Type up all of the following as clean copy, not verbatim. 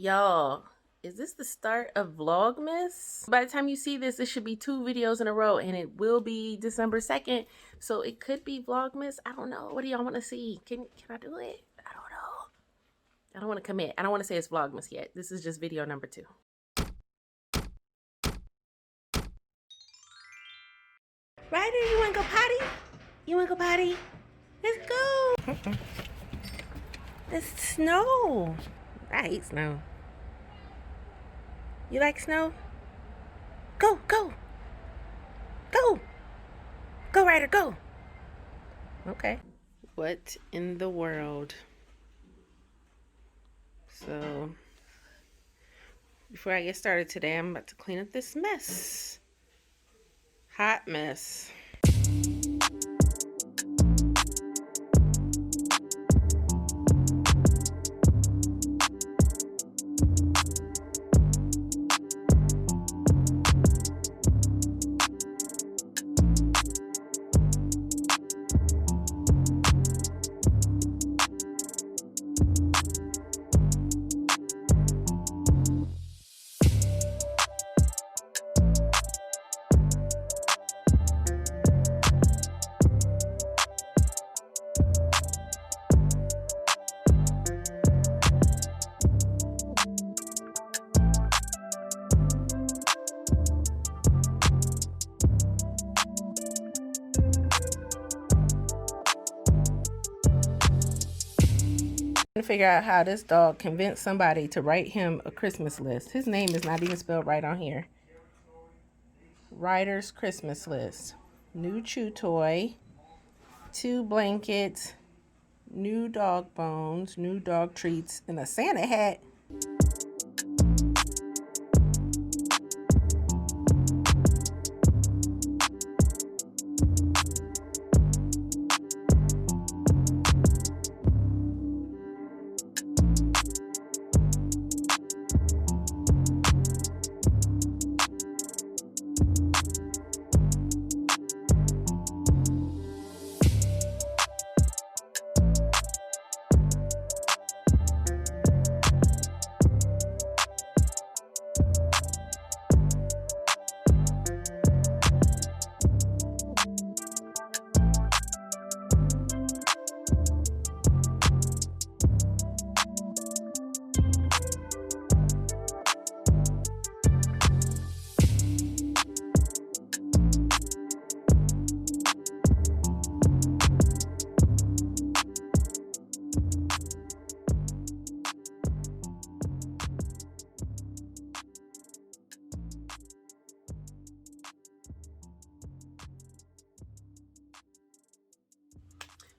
Y'all, is this the start of Vlogmas? By the time you see this, it should be 2 videos in a row, and it will be December 2nd, so it could be Vlogmas. I don't know. What do y'all want to see? Can I do it? I don't know. I don't want to commit. I don't want to say it's Vlogmas yet. This is just video number 2. Ryder, you want to go potty? You want to go potty? Let's go. It's snow. I hate snow. You like snow? Go, go. Go. Go, Ryder, go. Okay. What in the world? So, before I get started today, I'm about to clean up this mess. Hot mess. To figure out how this dog convinced somebody to write him a Christmas list. His name is not even spelled right on here. Ryder's Christmas list. New chew toy, 2 blankets, new dog bones, new dog treats, and a Santa hat.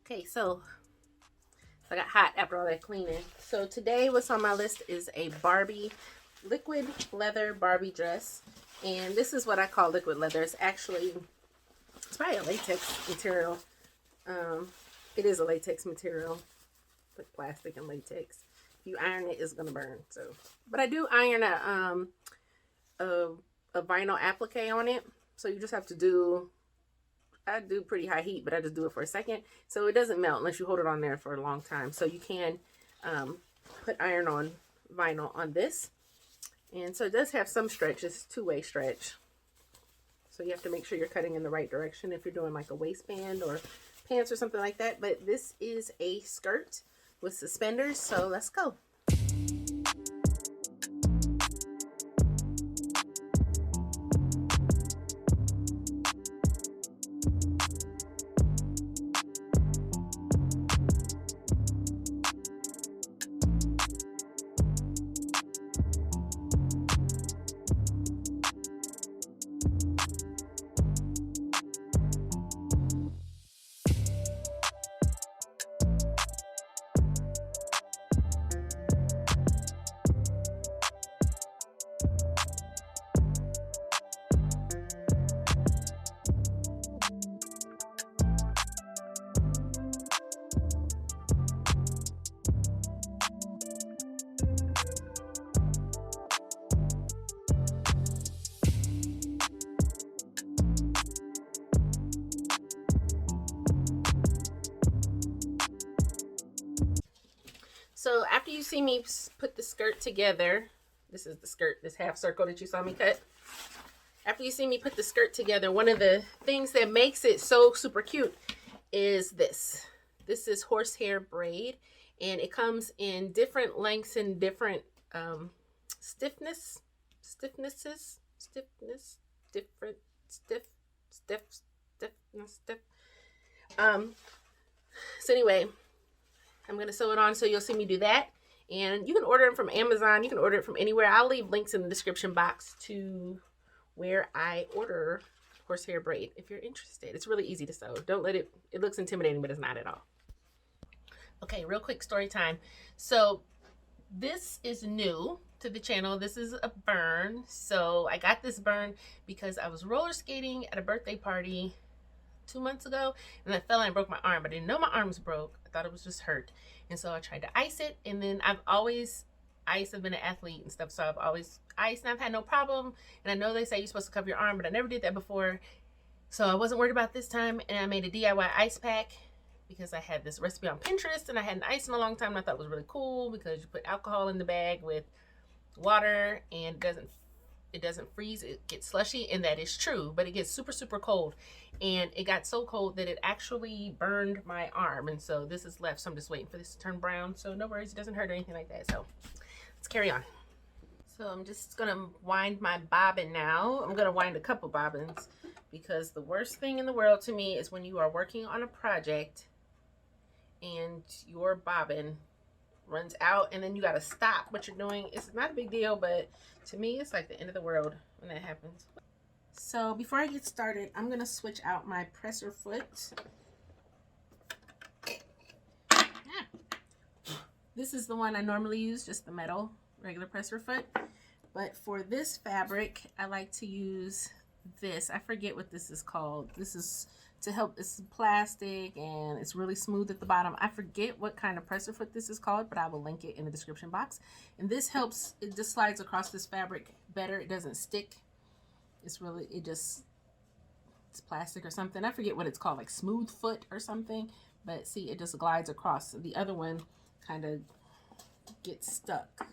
Okay, so I got hot after all that cleaning. So today what's on my list is a Barbie liquid leather Barbie dress. And this is what I call liquid leather. It's probably a latex material. It is a latex material, like plastic and latex. If you iron it, it's gonna burn. So, but I do iron a vinyl applique on it. So you just have to do. I do pretty high heat, but I just do it for a second. So it doesn't melt unless you hold it on there for a long time. So you can put iron on vinyl on this. And so it does have some stretch. It's a 2-way stretch. So you have to make sure you're cutting in the right direction if you're doing like a waistband or pants or something like that. But this is a skirt with suspenders. So let's go. you see me put the skirt together, this is the skirt, this half circle that you saw me cut. After you see me put the skirt together, one of the things that makes it so super cute is this. This is horsehair braid, and it comes in different lengths and different stiffness. So anyway, I'm gonna sew it on, so you'll see me do that. And you can order it from Amazon, you can order it from anywhere. I'll leave links in the description box to where I order horsehair braid if you're interested. It's really easy to sew. Don't let it looks intimidating, but it's not at all. Okay, real quick story time. So this is new to the channel. This is a burn. So I got this burn because I was roller skating at a birthday party 2 months ago, and I fell and I broke my arm, but I didn't know my arm was broke. I thought it was just hurt. And so I tried to ice it, and then I've been an athlete and stuff, so I've always iced and I've had no problem. And I know they say you're supposed to cover your arm, but I never did that before. So I wasn't worried about this time, and I made a DIY ice pack because I had this recipe on Pinterest and I hadn't iced in a long time, and I thought it was really cool because you put alcohol in the bag with water and it doesn't freeze, it gets slushy, and that is true, but it gets super cold, and it got so cold that it actually burned my arm. And so this is left, so I'm just waiting for this to turn brown. So no worries, it doesn't hurt or anything like that. So let's carry on. So I'm just gonna wind my bobbin now. I'm gonna wind a couple bobbins because the worst thing in the world to me is when you are working on a project and your bobbin runs out and then you got to stop what you're doing. It's not a big deal, but to me it's like the end of the world when that happens. So before I get started, I'm gonna switch out my presser foot. This is the one I normally use, just the metal regular presser foot, but for this fabric I like to use this. I forget what this is called. This is to help, it's plastic and it's really smooth at the bottom. I forget what kind of presser foot this is called, but I will link it in the description box. And this helps, it just slides across this fabric better. It doesn't stick. It's really, it's plastic or something. I forget what it's called, like smooth foot or something, but see, it just glides across. The other one kind of gets stuck.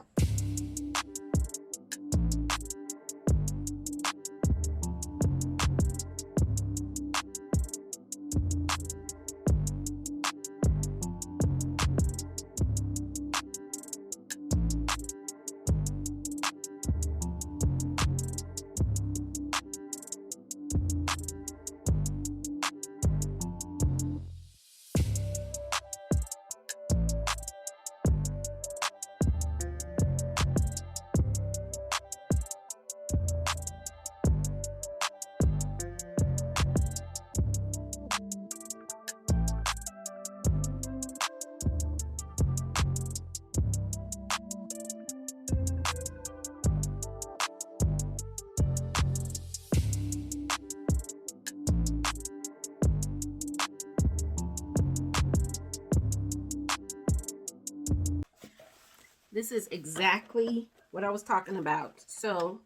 This is exactly what I was talking about. So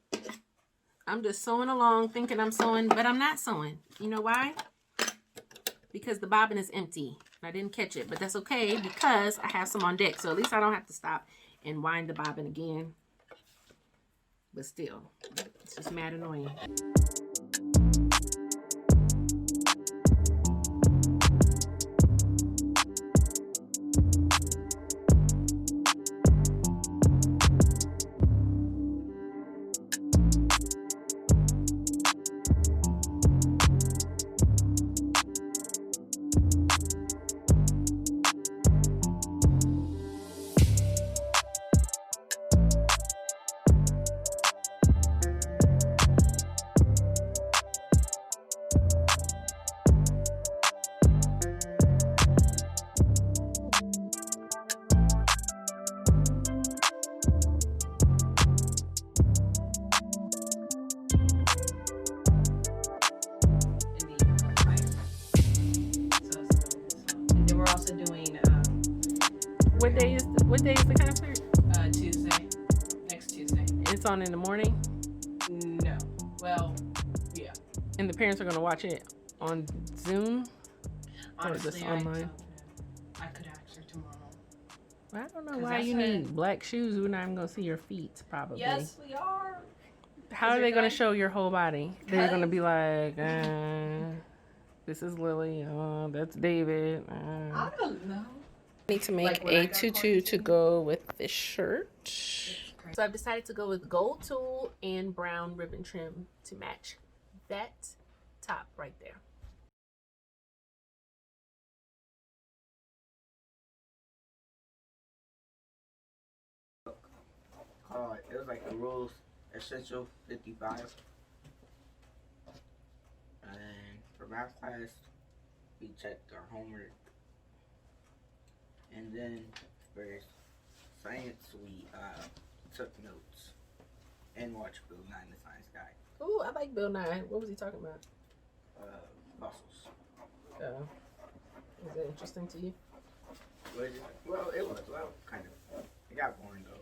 I'm just sewing along thinking I'm sewing, but I'm not sewing. You know why? Because the bobbin is empty. I didn't catch it, but that's okay because I have some on deck. So at least I don't have to stop and wind the bobbin again. But still, it's just mad annoying. What day is the concert? Tuesday. Next Tuesday. It's on in the morning? No. Well, yeah. And the parents are going to watch it on Zoom? Honestly, or just online? I could ask her tomorrow. I don't know 'Cause why I you said- need black shoes. We're not even gonna see your feet, probably. Yes, we are. How Is are it they gonna good? show your whole body? They're gonna Cause- be like, this is Lily. That's David. I don't know. Need to make Like when I a got tutu to quarantined? go with this shirt. So I've decided to go with gold tulle and brown ribbon trim to match that top right there. It was like the rules essential 55. And for math class, we checked our homework. And then for science, we took notes and watched Bill 9 the Science Guy. Ooh, I like Bill Nye. What was he talking about? Fossils. Is it interesting to you? Well, it was. Well, kind of. It got boring though.